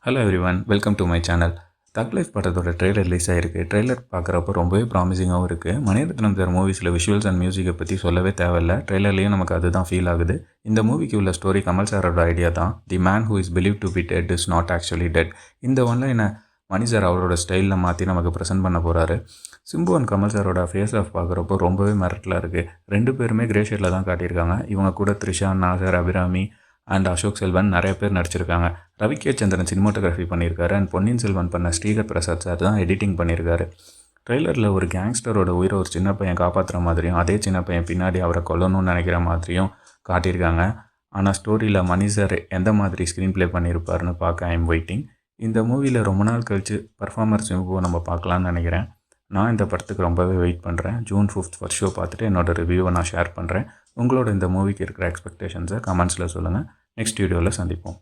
Hello everyone, welcome to my channel. தக் life படத்தோட trailer release ஆகிருக்கு. ட்ரெய்லர் பார்க்குறப்போ ரொம்பவே ப்ராமிசிங்காகவும் இருக்குது. மணிரத்னம் சார் மூவிஸில் விஷுவல்ஸ் அண்ட் மியூசிக்கை பற்றி சொல்லவே தேவையில்லை. ட்ரெய்லர்லேயும் நமக்கு அதுதான் ஃபீல் ஆகுது. இந்த மூவிக்கு உள்ள ஸ்டோரி கமல் சாரோட ஐடியா தான். The man who is believe to be dead is not actually dead. இந்த ஒன்லைனை மணி சார் அவரோட ஸ்டைலில் மாற்றி நமக்கு ப்ரெசென்ட் பண்ண போகிறாரு. சிம்பு அண்ட் கமல் சாரோட ஃபேஸ் ஆஃப் பார்க்குறப்போ ரொம்பவே மிரட்டலாக இருக்குது. ரெண்டு பேருமே கிரே ஷேடில் தான் காட்டியிருக்காங்க. இவங்க கூட த்ரிஷா, நாசர், அபிராமி அண்ட் அசோக் செல்வன் நிறைய பேர் நடிச்சிருக்காங்க. ரவி கே சந்திரன் சினிமாட்டோகிராஃபி பண்ணியிருக்காரு. அண்ட் பொன்னியின் செல்வன் பண்ண ஸ்ரீகர் பிரசாத் சார் தான் எடிட்டிங் பண்ணியிருக்காரு. ட்ரெய்லரில் ஒரு கேங்ஸ்டரோட உயிரை ஒரு சின்ன பையன் காப்பாற்றுற மாதிரியும் அதே சின்ன பையன் பின்னாடி அவரை கொல்லணும்னு நினைக்கிற மாதிரியும் காட்டியிருக்காங்க. ஆனால் ஸ்டோரியில் மணி சார் எந்த மாதிரி ஸ்க்ரீன் ப்ளே பண்ணியிருப்பாருன்னு பார்க்க ஐம் வெயிட்டிங். இந்த மூவியில் ரொம்ப நாள் கழித்து பர்ஃபார்மர் சிம்புவை நம்ம பார்க்கலான்னு நினைக்கிறேன். நான் இந்த படத்துக்கு ரொம்பவே வெயிட் பண்ணுறேன். ஜூன் 5 ஃபர்ஸ்ட் ஷோ பார்த்துட்டு என்னோட ரிவ்யூவை நான் ஷேர் பண்ணுறேன். உங்களோட இந்த மூவிக்கு இருக்கிற எக்ஸ்பெக்டேஷன்ஸை கமெண்ட்ஸில் சொல்லுங்கள். நெக்ஸ்ட் வீடியோவில் சந்திப்போம்.